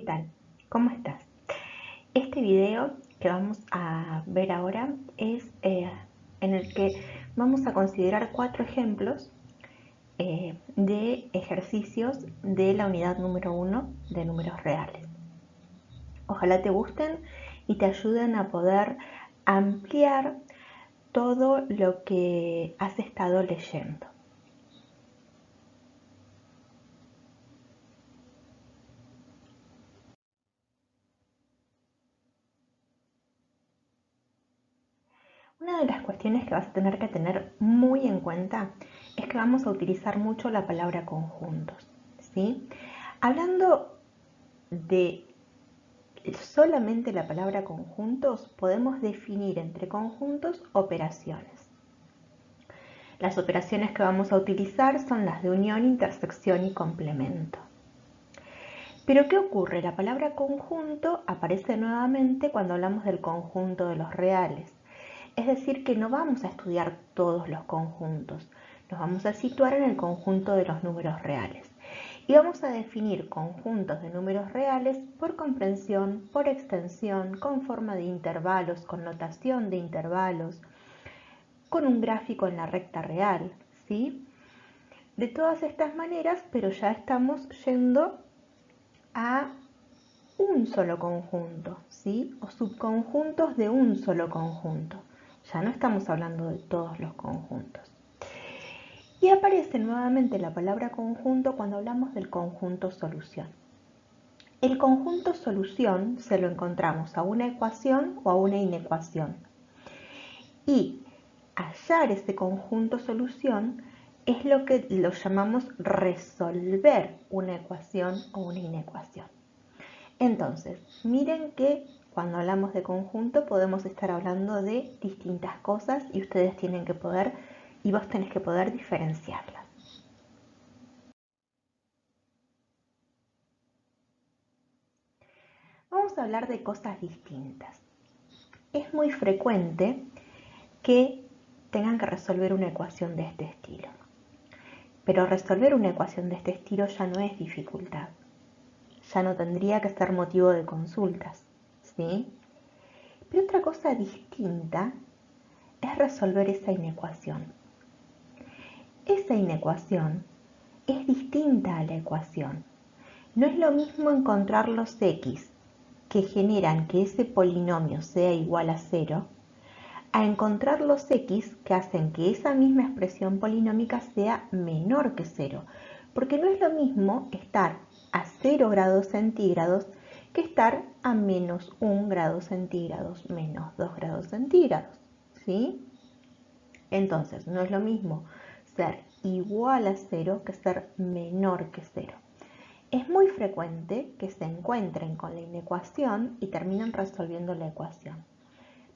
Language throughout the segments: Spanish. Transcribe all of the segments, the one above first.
tal? ¿Cómo estás? Este video que vamos a ver ahora es en el que vamos a considerar 4 ejemplos de ejercicios de la unidad número 1 de números reales. Ojalá te gusten y te ayuden a poder ampliar todo lo que has estado leyendo. Una de las cuestiones que vas a tener que tener muy en cuenta es que vamos a utilizar mucho la palabra conjuntos, ¿sí? Hablando de solamente la palabra conjuntos, podemos definir entre conjuntos operaciones. Las operaciones que vamos a utilizar son las de unión, intersección y complemento. Pero ¿qué ocurre? La palabra conjunto aparece nuevamente cuando hablamos del conjunto de los reales. Es decir, que no vamos a estudiar todos los conjuntos, nos vamos a situar en el conjunto de los números reales. Y vamos a definir conjuntos de números reales por comprensión, por extensión, con forma de intervalos, con notación de intervalos, con un gráfico en la recta real, ¿sí? De todas estas maneras, pero ya estamos yendo a un solo conjunto, ¿sí? O subconjuntos de un solo conjunto. Ya no estamos hablando de todos los conjuntos. Y aparece nuevamente la palabra conjunto cuando hablamos del conjunto solución. El conjunto solución se lo encontramos a una ecuación o a una inecuación. Y hallar ese conjunto solución es lo que lo llamamos resolver una ecuación o una inecuación. Entonces, miren que cuando hablamos de conjunto podemos estar hablando de distintas cosas y ustedes tienen que poder, y vos tenés que poder diferenciarlas. Vamos a hablar de cosas distintas. Es muy frecuente que tengan que resolver una ecuación de este estilo. Pero resolver una ecuación de este estilo ya no es dificultad. Ya no tendría que ser motivo de consultas, ¿sí? Pero otra cosa distinta es resolver esa inecuación. Esa inecuación es distinta a la ecuación. No es lo mismo encontrar los x que generan que ese polinomio sea igual a 0 a encontrar los x que hacen que esa misma expresión polinómica sea menor que 0. Porque no es lo mismo estar a 0 grados centígrados que estar a menos 1 grado centígrados, menos 2 grados centígrados, ¿sí? Entonces, no es lo mismo ser igual a 0 que ser menor que 0. Es muy frecuente que se encuentren con la inecuación y terminen resolviendo la ecuación.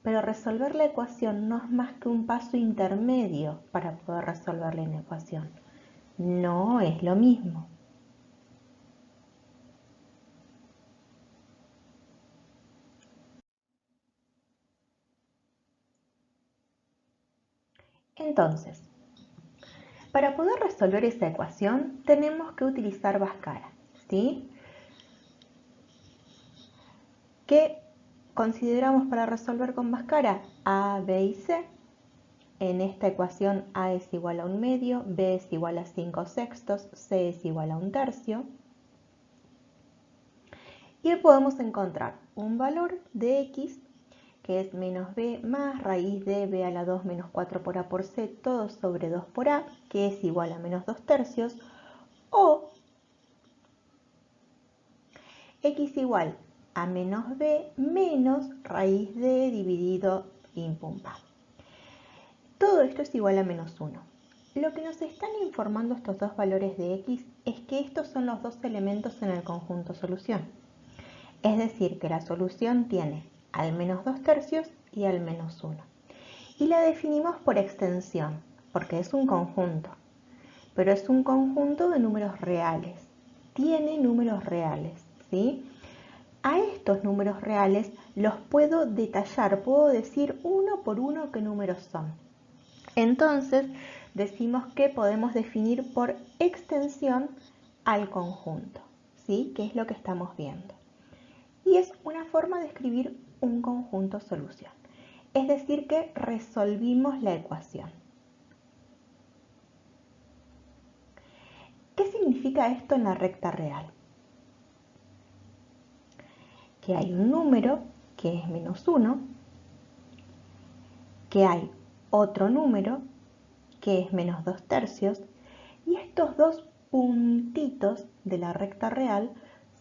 Pero resolver la ecuación no es más que un paso intermedio para poder resolver la inecuación. No es lo mismo. Entonces, para poder resolver esa ecuación tenemos que utilizar Bhaskara, ¿sí? ¿Qué consideramos para resolver con Bhaskara? A, B y C. En esta ecuación A es igual a 1/2, B es igual a 5/6, C es igual a 1/3. Y podemos encontrar un valor de x que es menos b más raíz de b a la 2 menos 4 por a por c, todo sobre 2 por a, que es igual a menos 2/3, o x igual a menos b menos raíz de dividido pim pum pam. Todo esto es igual a menos 1. Lo que nos están informando estos dos valores de x es que estos son los dos elementos en el conjunto solución. Es decir, que la solución tiene al menos 2/3 y al menos 1. Y la definimos por extensión, porque es un conjunto. Pero es un conjunto de números reales. Tiene números reales, ¿sí? A estos números reales los puedo detallar, puedo decir uno por uno qué números son. Entonces, decimos que podemos definir por extensión al conjunto, ¿sí? Que es lo que estamos viendo. y es una forma de escribir un conjunto solución. Es decir, que resolvimos la ecuación. ¿Qué significa esto en la recta real? Que hay un número que es -1, que hay otro número que es -2/3, y estos dos puntitos de la recta real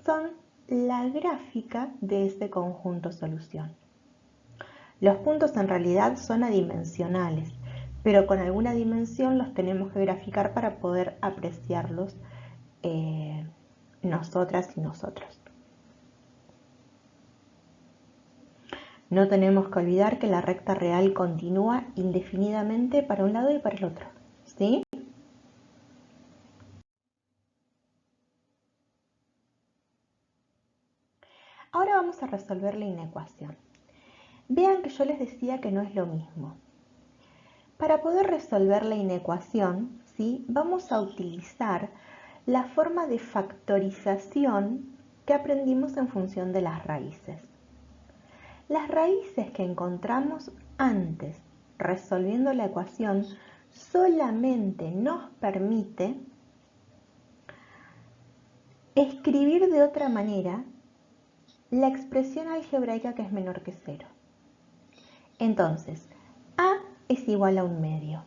son la gráfica de ese conjunto solución. Los puntos en realidad son adimensionales, pero con alguna dimensión los tenemos que graficar para poder apreciarlos nosotras y nosotros. No tenemos que olvidar que la recta real continúa indefinidamente para un lado y para el otro, ¿sí? Ahora vamos a resolver la inecuación. Vean que yo les decía que no es lo mismo. Para poder resolver la inecuación, ¿sí?, vamos a utilizar la forma de factorización que aprendimos en función de las raíces. Las raíces que encontramos antes resolviendo la ecuación solamente nos permite escribir de otra manera la expresión algebraica que es menor que 0. Entonces, a es igual a 1/2.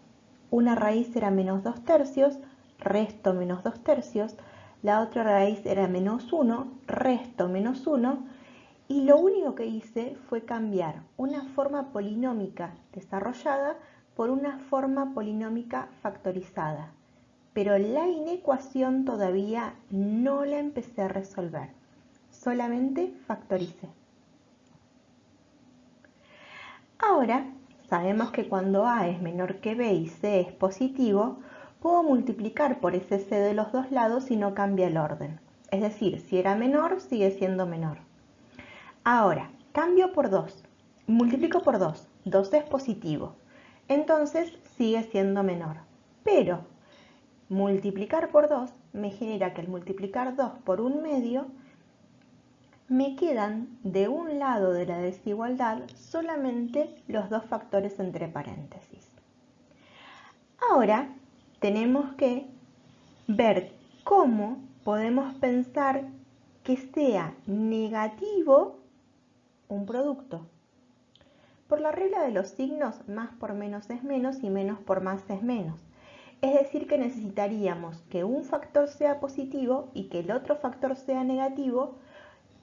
Una raíz era -2/3, resto -2/3. La otra raíz era -1, resto -1. Y lo único que hice fue cambiar una forma polinómica desarrollada por una forma polinómica factorizada. Pero la inecuación todavía no la empecé a resolver. Solamente factoricé. Ahora, sabemos que cuando A es menor que B y C es positivo, puedo multiplicar por ese C de los dos lados y no cambia el orden. Es decir, si era menor, sigue siendo menor. Ahora, cambio por 2. Multiplico por 2. 2 es positivo. Entonces, sigue siendo menor. Pero, multiplicar por 2 me genera que al multiplicar 2 por 1/2, me quedan de un lado de la desigualdad solamente los dos factores entre paréntesis. Ahora tenemos que ver cómo podemos pensar que sea negativo un producto. Por la regla de los signos, más por menos es menos y menos por más es menos. Es decir, que necesitaríamos que un factor sea positivo y que el otro factor sea negativo,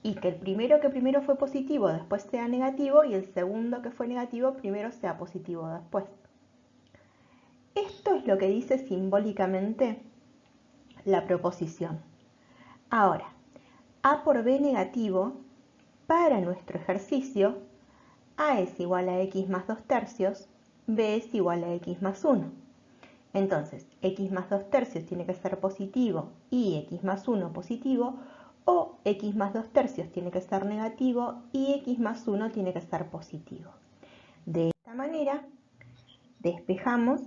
y que el primero que primero fue positivo después sea negativo y el segundo que fue negativo primero sea positivo después. Esto es lo que dice simbólicamente la proposición. Ahora, A por B negativo, para nuestro ejercicio, A es igual a X más 2/3, B es igual a X más 1. Entonces, X más 2/3 tiene que ser positivo y X más 1 positivo, o X más 2/3 tiene que ser negativo y X más 1 tiene que ser positivo. De esta manera, despejamos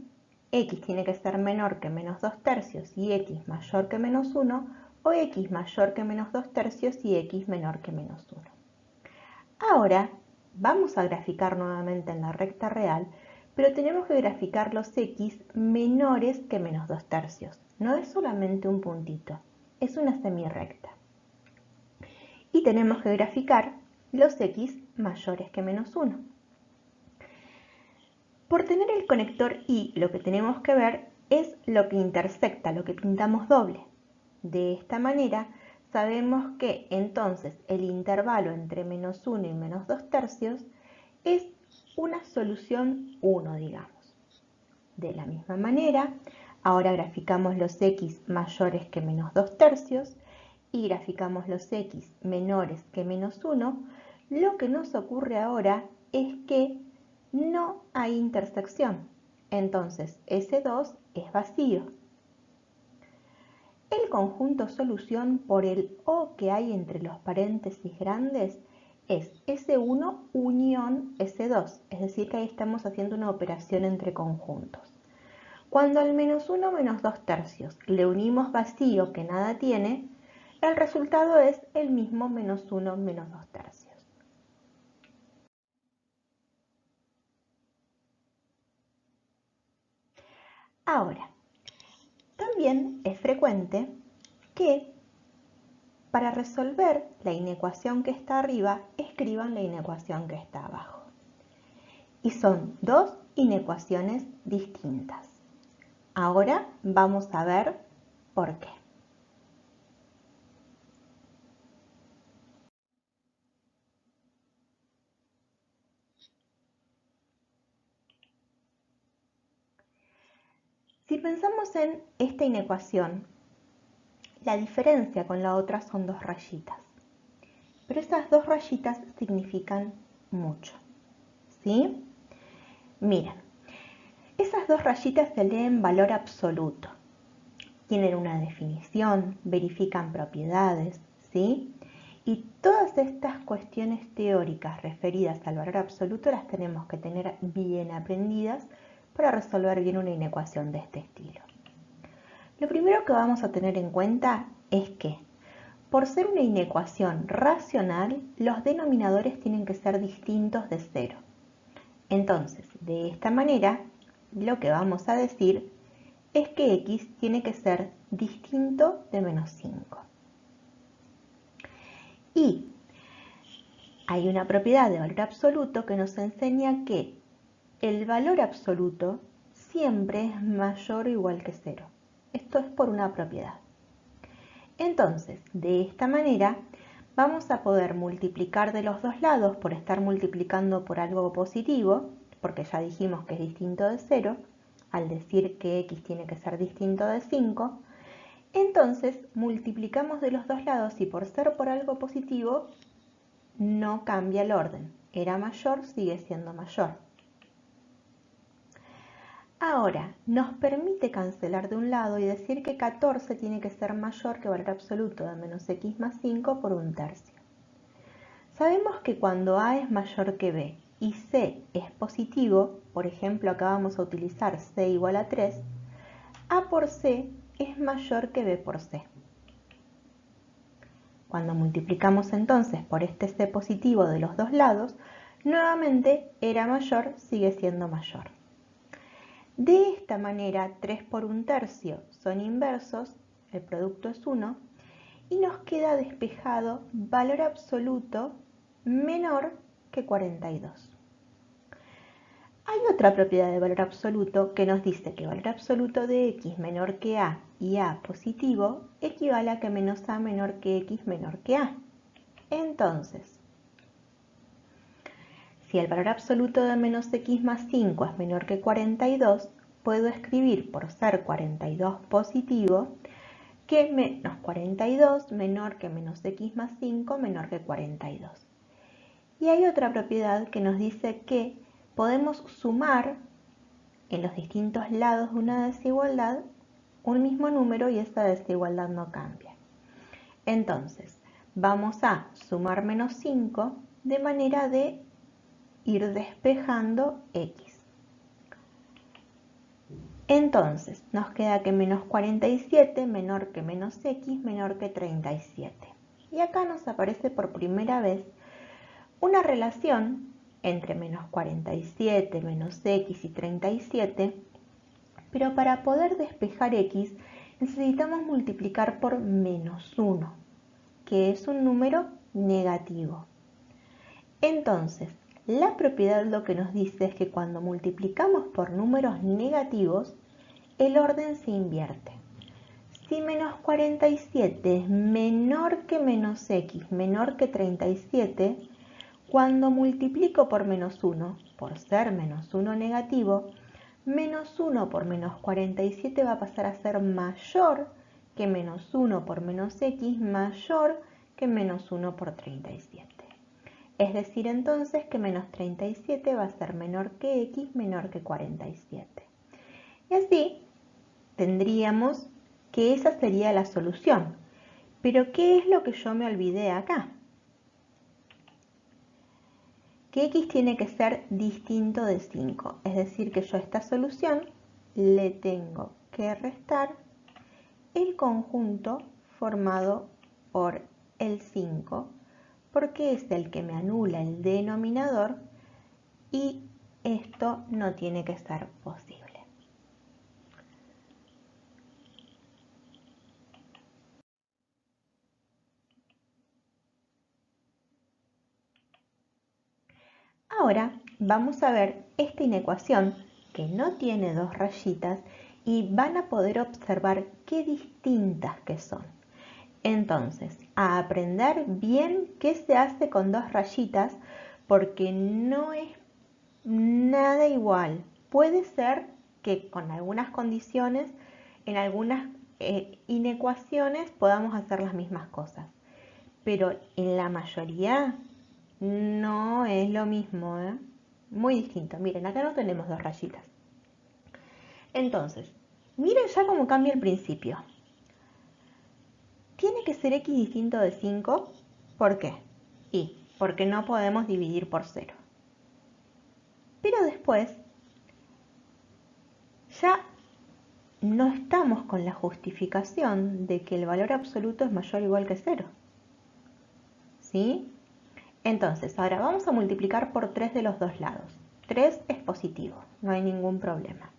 X tiene que ser menor que menos 2/3 y X mayor que menos 1, o X mayor que menos 2/3 y X menor que menos 1. Ahora, vamos a graficar nuevamente en la recta real, pero tenemos que graficar los X menores que menos 2/3. No es solamente un puntito, es una semirrecta. Y tenemos que graficar los X mayores que menos 1. Por tener el conector Y, lo que tenemos que ver es lo que intersecta, lo que pintamos doble. De esta manera, sabemos que entonces el intervalo entre menos 1 y menos 2/3 es una solución 1, digamos. De la misma manera, ahora graficamos los X mayores que menos 2/3 y graficamos los X menores que menos 1, lo que nos ocurre ahora es que no hay intersección. Entonces, S2 es vacío. El conjunto solución por el O que hay entre los paréntesis grandes es S1 unión S2, es decir que ahí estamos haciendo una operación entre conjuntos. Cuando al menos 1 menos 2/3 le unimos vacío que nada tiene, el resultado es el mismo menos 1 menos 2 tercios. Ahora, también es frecuente que para resolver la inecuación que está arriba, escriban la inecuación que está abajo. Y son dos inecuaciones distintas. Ahora vamos a ver por qué. Si pensamos en esta inecuación, la diferencia con la otra son dos rayitas. Pero esas dos rayitas significan mucho, ¿sí? Miren, esas dos rayitas se leen valor absoluto. Tienen una definición, verifican propiedades, ¿sí? Y todas estas cuestiones teóricas referidas al valor absoluto las tenemos que tener bien aprendidas para resolver bien una inecuación de este estilo. Lo primero que vamos a tener en cuenta es que, por ser una inecuación racional, los denominadores tienen que ser distintos de cero. Entonces, de esta manera, lo que vamos a decir es que x tiene que ser distinto de menos 5. Y hay una propiedad de valor absoluto que nos enseña que el valor absoluto siempre es mayor o igual que 0. Esto es por una propiedad. Entonces, de esta manera, vamos a poder multiplicar de los dos lados por estar multiplicando por algo positivo, porque ya dijimos que es distinto de 0, al decir que x tiene que ser distinto de 5, entonces multiplicamos de los dos lados y por ser por algo positivo, no cambia el orden. Era mayor, sigue siendo mayor. Ahora, nos permite cancelar de un lado y decir que 14 tiene que ser mayor que valor absoluto de menos x más 5 por un tercio. Sabemos que cuando a es mayor que b y c es positivo, por ejemplo acá vamos a utilizar c igual a 3, a por c es mayor que b por c. Cuando multiplicamos entonces por este c positivo de los dos lados, nuevamente era mayor, sigue siendo mayor. De esta manera, 3 por un tercio son inversos, el producto es 1, y nos queda despejado valor absoluto menor que 42. Hay otra propiedad de valor absoluto que nos dice que valor absoluto de x menor que a y a positivo equivale a que menos a menor que x menor que a. Entonces, si el valor absoluto de menos x más 5 es menor que 42, puedo escribir, por ser 42 positivo, que menos 42 menor que menos x más 5 menor que 42. Y hay otra propiedad que nos dice que podemos sumar en los distintos lados de una desigualdad un mismo número y esa desigualdad no cambia. Entonces, vamos a sumar menos 5 de manera de ir despejando x. Entonces, nos queda que menos 47 menor que menos x menor que 37. Y acá nos aparece por primera vez una relación entre menos 47, menos x y 37, pero para poder despejar x necesitamos multiplicar por menos 1, que es un número negativo. Entonces, la propiedad lo que nos dice es que cuando multiplicamos por números negativos, el orden se invierte. Si menos 47 es menor que menos x menor que 37, cuando multiplico por menos 1, por ser menos 1 negativo, menos 1 por menos 47 va a pasar a ser mayor que menos 1 por menos x mayor que menos 1 por 37. Es decir, entonces que menos 37 va a ser menor que x menor que 47. Y así tendríamos que esa sería la solución. Pero ¿qué es lo que yo me olvidé acá? Que x tiene que ser distinto de 5. Es decir, que yo a esta solución le tengo que restar el conjunto formado por el 5 porque es el que me anula el denominador y esto no tiene que ser posible. Ahora vamos a ver esta inecuación que no tiene dos rayitas y van a poder observar qué distintas que son. Entonces, a aprender bien qué se hace con dos rayitas porque no es nada igual. Puede ser que con algunas condiciones, en algunas inecuaciones podamos hacer las mismas cosas, pero en la mayoría no es lo mismo, ¿eh? Muy distinto. Miren, acá no tenemos dos rayitas. Entonces, miren ya cómo cambia el principio. Tiene que ser x distinto de 5. ¿Por qué? Y porque no podemos dividir por 0. Pero después, ya no estamos con la justificación de que el valor absoluto es mayor o igual que 0. ¿Sí? Entonces, ahora vamos a multiplicar por 3 de los dos lados. 3 es positivo, no hay ningún problema.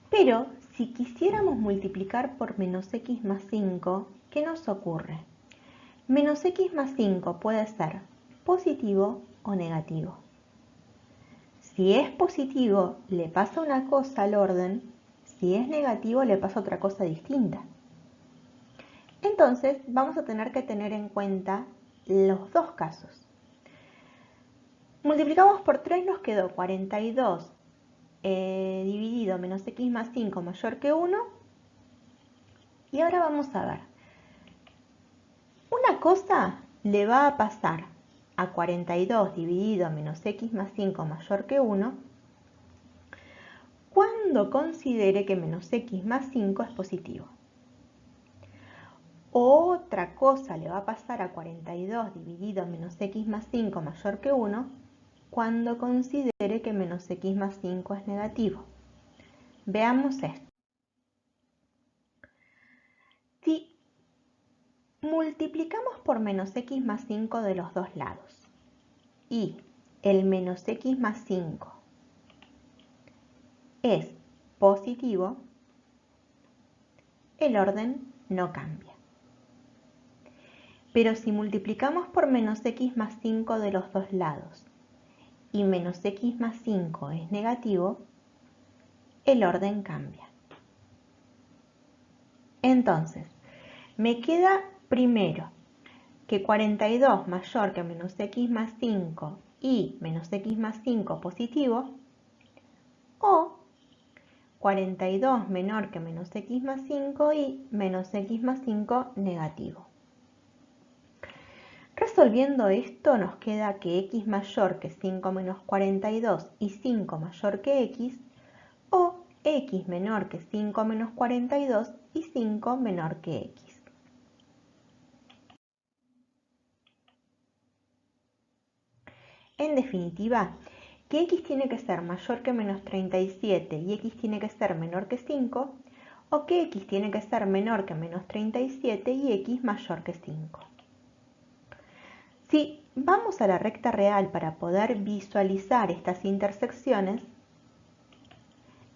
Pero si quisiéramos multiplicar por menos x más 5, ¿qué nos ocurre? Menos x más 5 puede ser positivo o negativo. Si es positivo, le pasa una cosa al orden. Si es negativo, le pasa otra cosa distinta. Entonces, vamos a tener que tener en cuenta los dos casos. Multiplicamos por 3, nos quedó 42 dividido menos x más 5 mayor que 1. Y ahora vamos a ver. Una cosa le va a pasar a 42 dividido menos x más 5 mayor que 1 cuando considere que menos x más 5 es positivo. Otra cosa le va a pasar a 42 dividido menos x más 5 mayor que 1 cuando considere que menos x más 5 es negativo. Veamos esto. Si multiplicamos por menos x más 5 de los dos lados y el menos x más 5 es positivo, el orden no cambia. Pero si multiplicamos por menos x más 5 de los dos lados y menos x más 5 es negativo, el orden cambia. Entonces, me queda primero que 42 mayor que menos x más 5 y menos x más 5 positivo, o 42 menor que menos x más 5 y menos x más 5 negativo. Resolviendo esto nos queda que x mayor que 5 menos 42 y 5 mayor que x, o x menor que 5 menos 42 y 5 menor que x. En definitiva, que x tiene que ser mayor que menos 37 y x tiene que ser menor que 5, o que x tiene que ser menor que menos 37 y x mayor que 5. Si vamos a la recta real para poder visualizar estas intersecciones,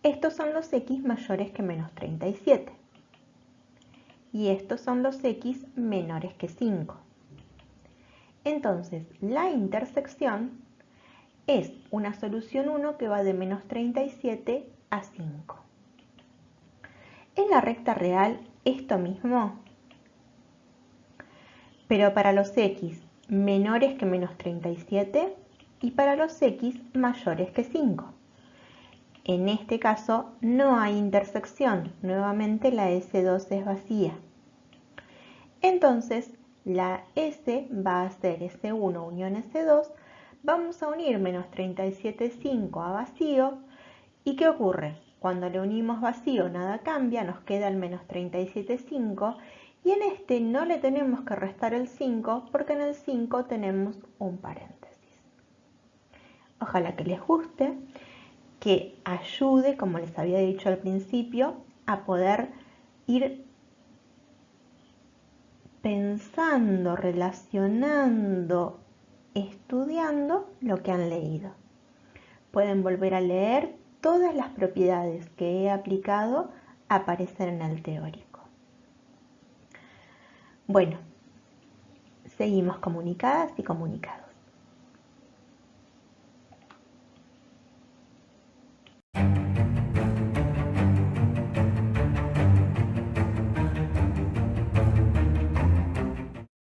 estos son los x mayores que menos 37 y estos son los x menores que 5. Entonces, la intersección es una solución 1 que va de menos 37 a 5. En la recta real, esto mismo, pero para los x menores que menos 37 y para los x mayores que 5. En este caso no hay intersección, nuevamente la S2 es vacía. Entonces la S va a ser S1 unión S2, vamos a unir menos 37,5 a vacío, ¿y qué ocurre? Cuando le unimos vacío nada cambia, nos queda el menos 37,5 y en este no le tenemos que restar el 5 porque en el 5 tenemos un paréntesis. Ojalá que les guste, que ayude, como les había dicho al principio, a poder ir pensando, relacionando, estudiando lo que han leído. Pueden volver a leer todas las propiedades que he aplicado aparecer en el teórico. Bueno, seguimos comunicadas y comunicados.